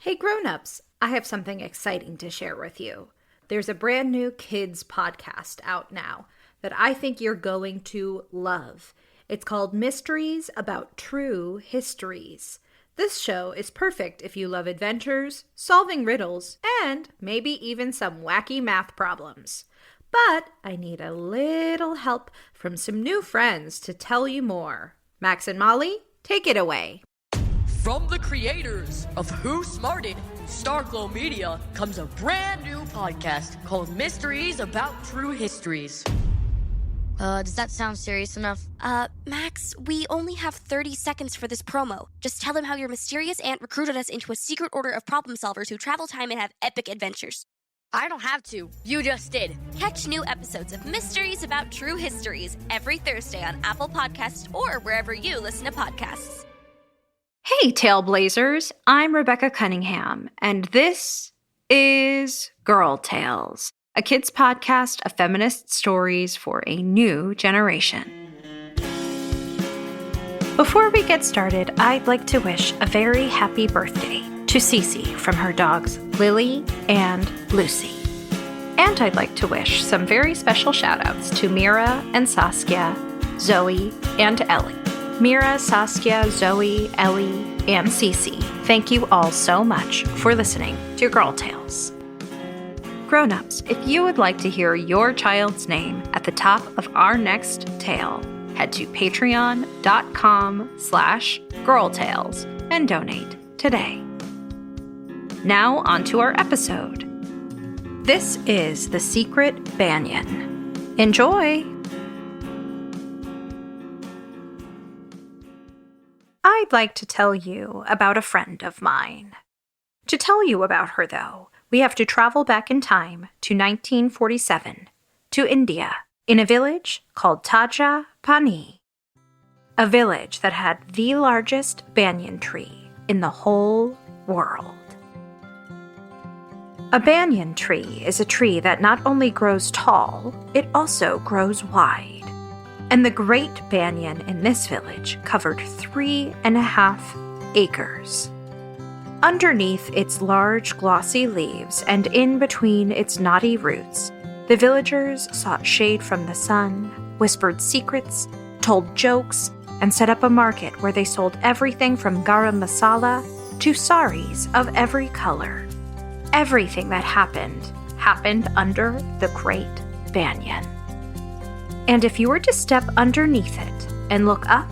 Hey Grownups, I have something exciting to share with you. There's a brand new kids podcast out now that I think you're going to love. It's called Mysteries About True Histories. This show is perfect if you love adventures, solving riddles, and maybe even some wacky math problems. But I need a little help from some new friends to tell you more. Max and Molly, take it away. From the creators of Who Smarted, Starglow Media, comes a brand new podcast called Mysteries About True Histories. Does that sound serious enough? Max, we only have 30 seconds for this promo. Just tell them how your mysterious aunt recruited us into a secret order of problem solvers who travel time and have epic adventures. I don't have to. You just did. Catch new episodes of Mysteries About True Histories every Thursday on Apple Podcasts or wherever you listen to podcasts. Hey, Tailblazers, I'm Rebecca Cunningham, and this is Girl Tales, a kids' podcast of feminist stories for a new generation. Before we get started, I'd like to wish a very happy birthday to Cece from her dogs Lily and Lucy. And I'd like to wish some very special shout-outs to Mira and Saskia, Zoe, and Ellie. Mira, Saskia, Zoe, Ellie, and Cece, thank you all so much for listening to Girl Tales. Grownups, if you would like to hear your child's name at the top of our next tale, head to patreon.com/girltales and donate today. Now onto our episode. This is The Secret Banyan. Enjoy! I'd like to tell you about a friend of mine. To tell you about her, though, we have to travel back in time to 1947, to India, in a village called Tajaa Panee. A village that had the largest banyan tree in the whole world. A banyan tree is a tree that not only grows tall, it also grows wide. And the Great Banyan in this village covered 3.5 acres. Underneath its large glossy leaves and in between its knotty roots, the villagers sought shade from the sun, whispered secrets, told jokes, and set up a market where they sold everything from garam masala to saris of every color. Everything that happened under the Great Banyan. And if you were to step underneath it and look up,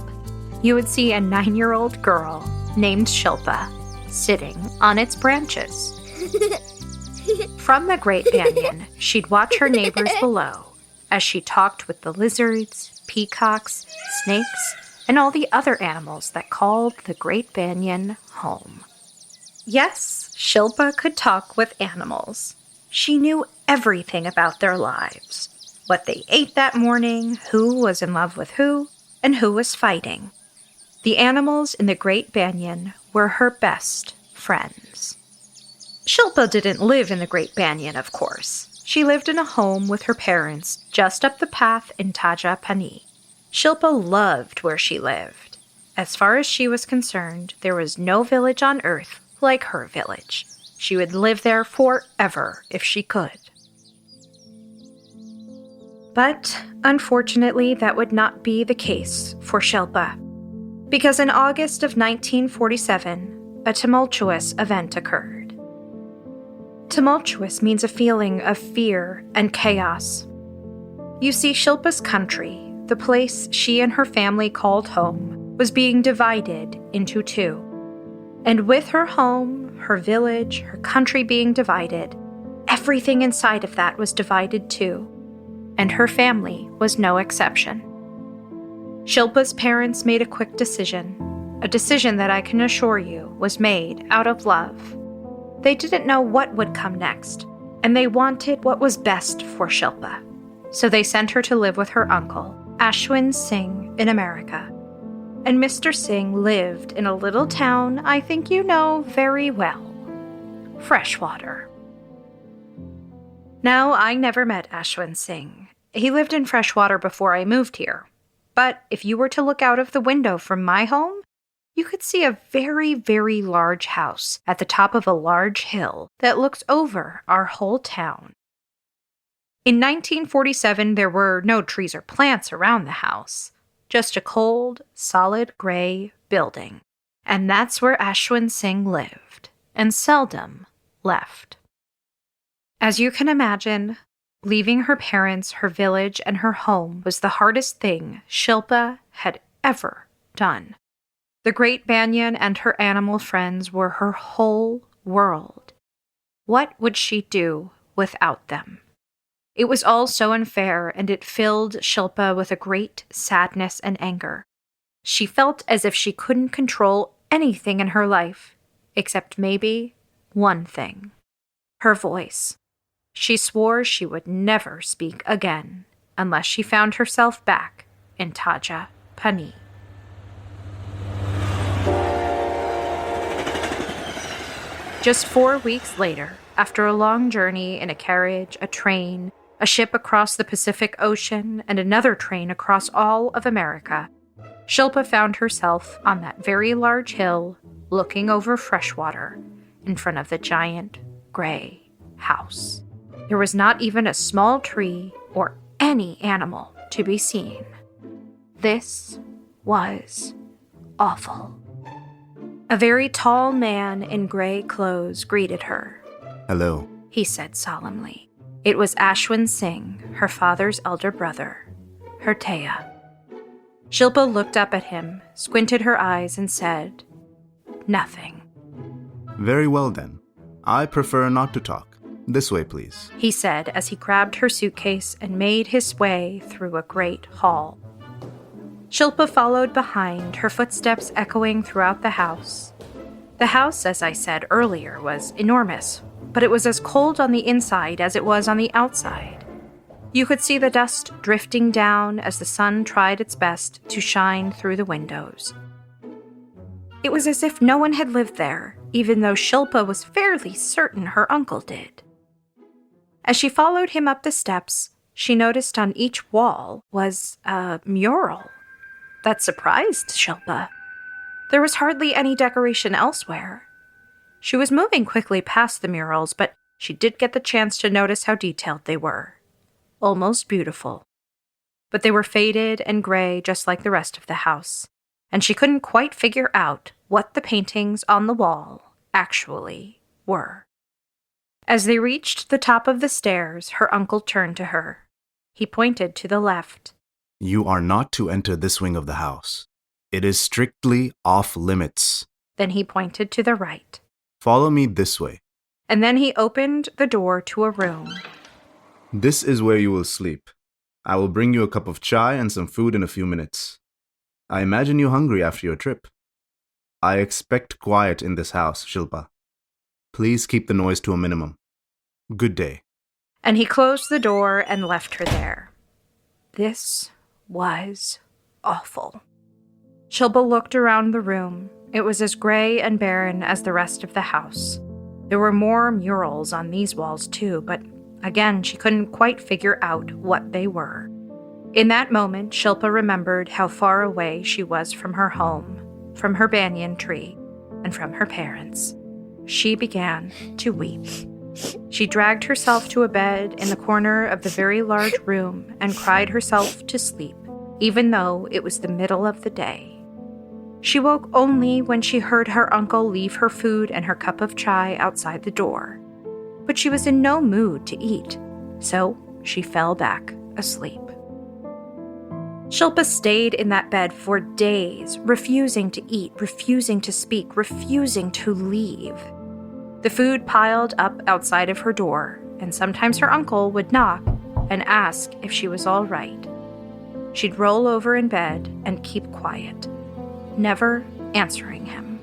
you would see a 9-year-old girl named Shilpa sitting on its branches. From the Great Banyan, she'd watch her neighbors below as she talked with the lizards, peacocks, snakes, and all the other animals that called the Great Banyan home. Yes, Shilpa could talk with animals. She knew everything about their lives. What they ate that morning, who was in love with who, and who was fighting. The animals in the Great Banyan were her best friends. Shilpa didn't live in the Great Banyan, of course. She lived in a home with her parents just up the path in Tajaa Panee. Shilpa loved where she lived. As far as she was concerned, there was no village on earth like her village. She would live there forever if she could. But, unfortunately, that would not be the case for Shilpa. Because in August of 1947, a tumultuous event occurred. Tumultuous means a feeling of fear and chaos. You see, Shilpa's country, the place she and her family called home, was being divided into two. And with her home, her village, her country being divided, everything inside of that was divided too. And her family was no exception. Shilpa's parents made a quick decision, a decision that I can assure you was made out of love. They didn't know what would come next, and they wanted what was best for Shilpa. So they sent her to live with her uncle, Ashwin Singh, in America. And Mr. Singh lived in a little town I think you know very well, Freshwater. Now, I never met Ashwin Singh. He lived in Freshwater before I moved here. But if you were to look out of the window from my home, you could see a very, very large house at the top of a large hill that looks over our whole town. In 1947, there were no trees or plants around the house, just a cold, solid gray building. And that's where Ashwin Singh lived, and seldom left. As you can imagine, leaving her parents, her village, and her home was the hardest thing Shilpa had ever done. The Great Banyan and her animal friends were her whole world. What would she do without them? It was all so unfair, and it filled Shilpa with a great sadness and anger. She felt as if she couldn't control anything in her life, except maybe one thing: her voice. She swore she would never speak again unless she found herself back in Tajaa Panee. Just 4 weeks later, after a long journey in a carriage, a train, a ship across the Pacific Ocean, and another train across all of America, Shilpa found herself on that very large hill looking over Freshwater in front of the giant gray house. There was not even a small tree or any animal to be seen. This was awful. A very tall man in gray clothes greeted her. "Hello," he said solemnly. It was Ashwin Singh, her father's elder brother, her Tajaa. Shilpa looked up at him, squinted her eyes, and said, "Nothing." "Very well then. I prefer not to talk. This way, please," he said as he grabbed her suitcase and made his way through a great hall. Shilpa followed behind, her footsteps echoing throughout the house. The house, as I said earlier, was enormous, but it was as cold on the inside as it was on the outside. You could see the dust drifting down as the sun tried its best to shine through the windows. It was as if no one had lived there, even though Shilpa was fairly certain her uncle did. As she followed him up the steps, she noticed on each wall was a mural. That surprised Shilpa. There was hardly any decoration elsewhere. She was moving quickly past the murals, but she did get the chance to notice how detailed they were. Almost beautiful. But they were faded and gray just like the rest of the house, and she couldn't quite figure out what the paintings on the wall actually were. As they reached the top of the stairs, her uncle turned to her. He pointed to the left. "You are not to enter this wing of the house. It is strictly off limits." Then he pointed to the right. "Follow me this way. And then he opened the door to a room. This is where you will sleep. I will bring you a cup of chai and some food in a few minutes. I imagine you're hungry after your trip. I expect quiet in this house, Shilpa. Please keep the noise to a minimum. Good day." And he closed the door and left her there. This was awful. Shilpa looked around the room. It was as gray and barren as the rest of the house. There were more murals on these walls too, but again, she couldn't quite figure out what they were. In that moment, Shilpa remembered how far away she was from her home, from her banyan tree, and from her parents. She began to weep. She dragged herself to a bed in the corner of the very large room and cried herself to sleep, even though it was the middle of the day. She woke only when she heard her uncle leave her food and her cup of chai outside the door. But she was in no mood to eat, so she fell back asleep. Shilpa stayed in that bed for days, refusing to eat, refusing to speak, refusing to leave. The food piled up outside of her door, and sometimes her uncle would knock and ask if she was all right. She'd roll over in bed and keep quiet, never answering him.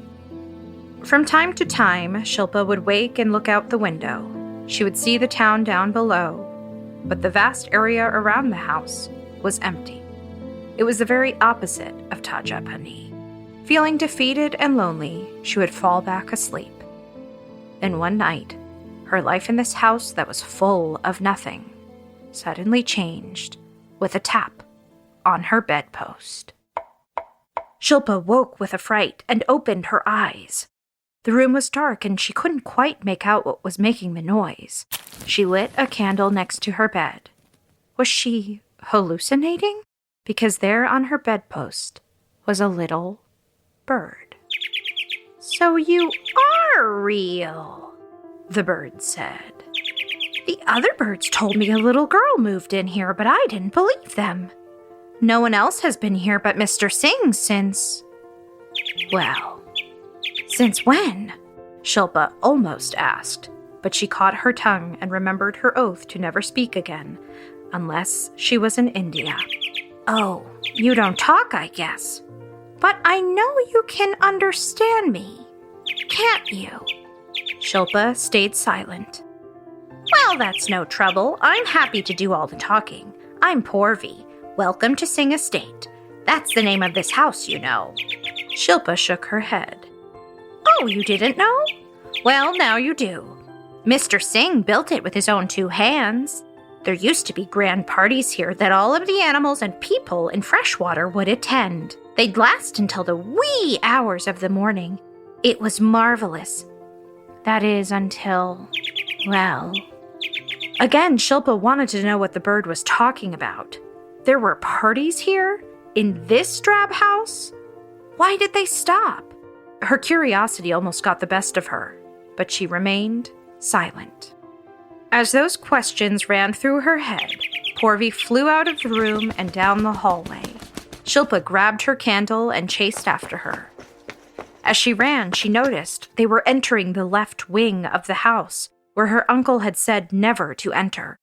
From time to time, Shilpa would wake and look out the window. She would see the town down below, but the vast area around the house was empty. It was the very opposite of Tajaa Panee. Feeling defeated and lonely, she would fall back asleep. Then one night, her life in this house that was full of nothing suddenly changed with a tap on her bedpost. Shilpa woke with a fright and opened her eyes. The room was dark and she couldn't quite make out what was making the noise. She lit a candle next to her bed. Was she hallucinating? Because there on her bedpost was a little bird. "So you are real," the bird said. "The other birds told me a little girl moved in here, but I didn't believe them. No one else has been here but Mr. Singh since... Well, since when?" Shilpa almost asked, but she caught her tongue and remembered her oath to never speak again, unless she was in India. "Oh, you don't talk, I guess. But I know you can understand me, can't you?" Shilpa stayed silent. "Well, that's no trouble. I'm happy to do all the talking. I'm Porvi. Welcome to Singh Estate. That's the name of this house, you know." Shilpa shook her head. "Oh, you didn't know? Well, now you do. Mr. Singh built it with his own 2 hands. There used to be grand parties here that all of the animals and people in Freshwater would attend. They'd last until the wee hours of the morning. It was marvelous. That is, until, well..." Again, Shilpa wanted to know what the bird was talking about. There were parties here? In this drab house? Why did they stop? Her curiosity almost got the best of her, but she remained silent. As those questions ran through her head, Porvi flew out of the room and down the hallway. Shilpa grabbed her candle and chased after her. As she ran, she noticed they were entering the left wing of the house, where her uncle had said never to enter.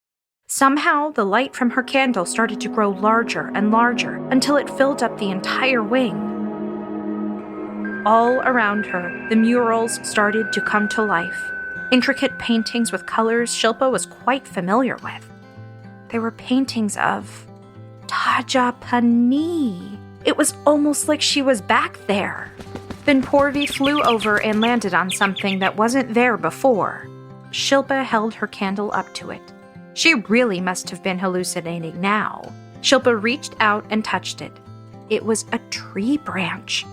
Somehow, the light from her candle started to grow larger and larger until it filled up the entire wing. All around her, the murals started to come to life. Intricate paintings with colors Shilpa was quite familiar with. They were paintings of Tajaa Panee. It was almost like she was back there. Then Porvi flew over and landed on something that wasn't there before. Shilpa held her candle up to it. She really must have been hallucinating now. Shilpa reached out and touched it. It was a tree branch.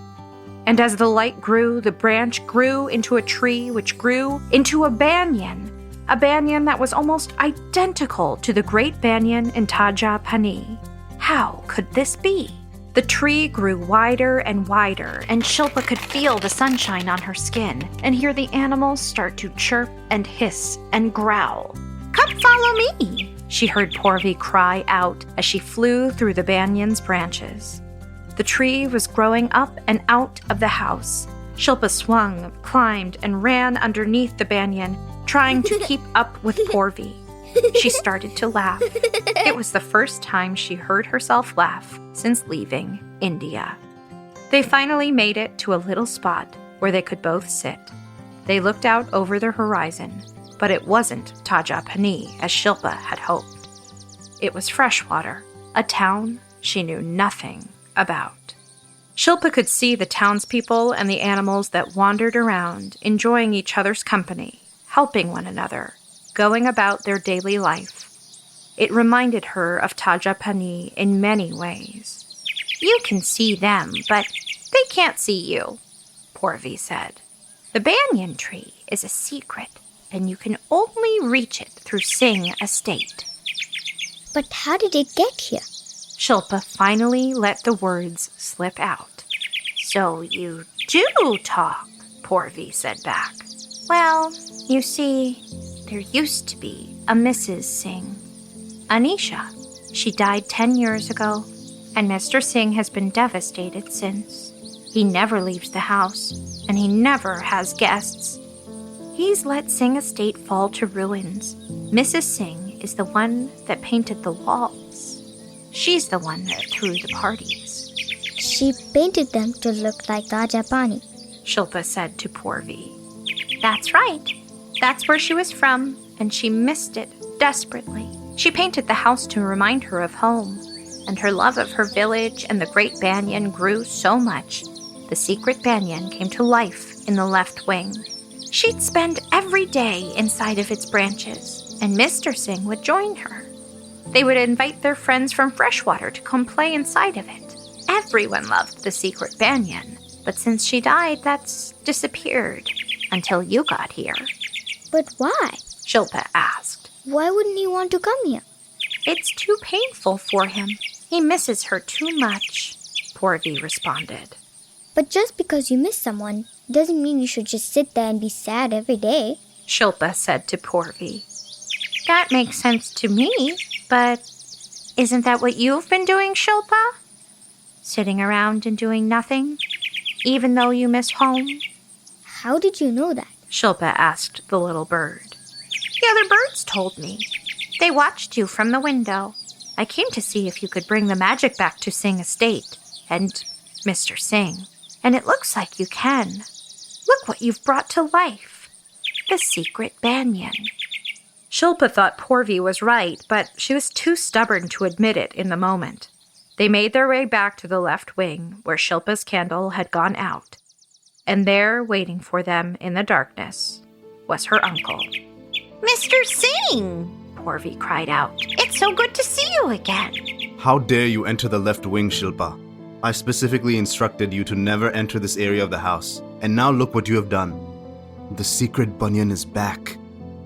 And as the light grew, the branch grew into a tree which grew into a banyan that was almost identical to the great banyan in Tajaa Panee. How could this be? The tree grew wider and wider, and Shilpa could feel the sunshine on her skin and hear the animals start to chirp and hiss and growl. "Come follow me," she heard Porvi cry out as she flew through the banyan's branches. The tree was growing up and out of the house. Shilpa swung, climbed, and ran underneath the banyan, trying to keep up with Porvi. She started to laugh. It was the first time she heard herself laugh since leaving India. They finally made it to a little spot where they could both sit. They looked out over the horizon, but it wasn't Tajaa Panee as Shilpa had hoped. It was Freshwater, a town she knew nothing about. Shilpa could see the townspeople and the animals that wandered around, enjoying each other's company, helping one another, going about their daily life. It reminded her of Tajaa Panee in many ways. "You can see them, but they can't see you," Porvi said. "The banyan tree is a secret, and you can only reach it through Singh Estate." "But how did it get here?" Shilpa finally let the words slip out. "So you do talk," Porvi said back. "Well, you see, there used to be a Mrs. Singh, Anisha. She died 10 years ago, and Mr. Singh has been devastated since. He never leaves the house, and he never has guests. He's let Singh Estate fall to ruins. Mrs. Singh is the one that painted the walls. She's the one that threw the parties." "She painted them to look like Tajaa Panee," Shilpa said to Porvi. "That's right. That's where she was from, and she missed it desperately. She painted the house to remind her of home, and her love of her village and the great banyan grew so much, the secret banyan came to life in the left wing. She'd spend every day inside of its branches, and Mr. Singh would join her. They would invite their friends from Freshwater to come play inside of it. Everyone loved the Secret Banyan, but since she died, that's disappeared until you got here. But why? Shilpa asked. Why wouldn't he want to come here? It's too painful for him. He misses her too much, Porvi responded. But just because you miss someone doesn't mean you should just sit there and be sad every day. Shilpa said to Porvi. That makes sense to me, but isn't that what you've been doing, Shilpa? Sitting around and doing nothing, even though you miss home? How did you know that? Shilpa asked the little bird. The other birds told me. They watched you from the window. I came to see if you could bring the magic back to Singh Estate and Mr. Singh. And it looks like you can. Look what you've brought to life. The Secret Banyan. Shilpa thought Porvi was right, but she was too stubborn to admit it in the moment. They made their way back to the left wing, where Shilpa's candle had gone out. And there, waiting for them in the darkness, was her uncle. Mr. Singh! Porvi cried out. It's so good to see you again. How dare you enter the left wing, Shilpa? I specifically instructed you to never enter this area of the house, and now look what you have done. The Secret Banyan is back.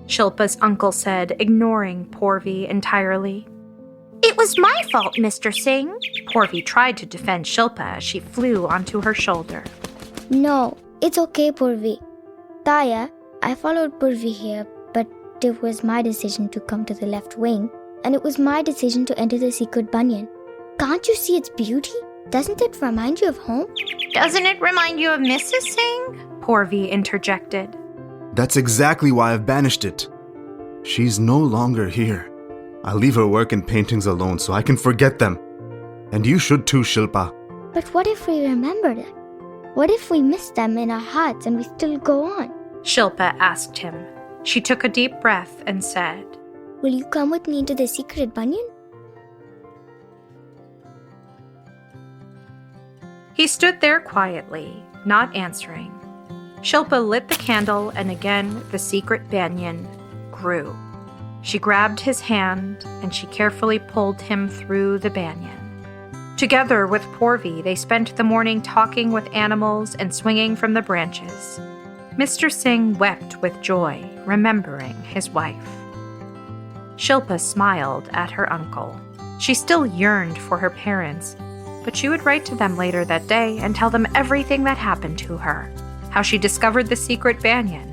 Shilpa's uncle said, ignoring Porvi entirely. It was my fault, Mr. Singh. Porvi tried to defend Shilpa as she flew onto her shoulder. No, it's okay, Purvi. Taya, I followed Purvi here, but it was my decision to come to the left wing, and it was my decision to enter the Secret Banyan. Can't you see its beauty? Doesn't it remind you of home? Doesn't it remind you of Mrs. Singh? Porvi interjected. That's exactly why I've banished it. She's no longer here. I'll leave her work and paintings alone so I can forget them. And you should too, Shilpa. But what if we remember them? What if we miss them in our hearts and we still go on? Shilpa asked him. She took a deep breath and said, Will you come with me into the Secret Banyan? He stood there quietly, not answering. Shilpa lit the candle, and again the Secret Banyan grew. She grabbed his hand, and she carefully pulled him through the banyan. Together with Porvi, they spent the morning talking with animals and swinging from the branches. Mr. Singh wept with joy, remembering his wife. Shilpa smiled at her uncle. She still yearned for her parents, but she would write to them later that day and tell them everything that happened to her, how she discovered the Secret Banyan,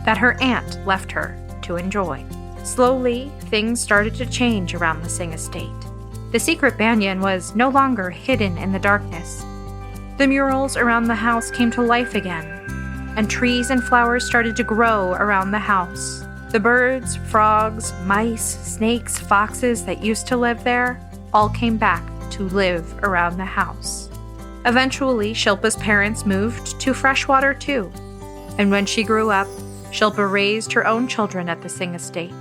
that her aunt left her to enjoy. Slowly, things started to change around the Singh estate. The Secret Banyan was no longer hidden in the darkness. The murals around the house came to life again, and trees and flowers started to grow around the house. The birds, frogs, mice, snakes, foxes that used to live there all came back to live around the house. Eventually, Shilpa's parents moved to Freshwater too, and when she grew up, Shilpa raised her own children at the Singh estate.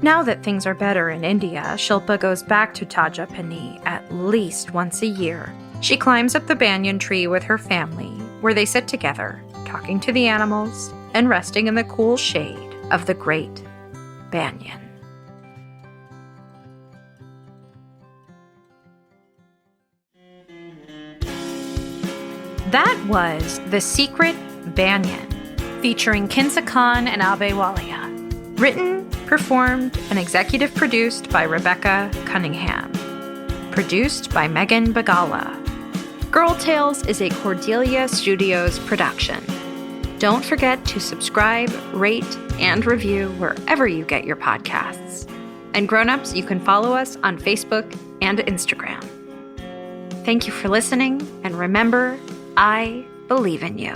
Now that things are better in India, Shilpa goes back to Tajaa Panee at least once a year. She climbs up the banyan tree with her family, where they sit together, talking to the animals and resting in the cool shade of the great banyan. That was The Secret Banyan, featuring Kinza and Abhay Walia. Written, performed, and executive produced by Rebecca Cunningham. Produced by Megan Bagala. Girl Tales is a Cordelia Studios production. Don't forget to subscribe, rate, and review wherever you get your podcasts. And Grownups, you can follow us on Facebook and Instagram. Thank you for listening, and remember, I believe in you.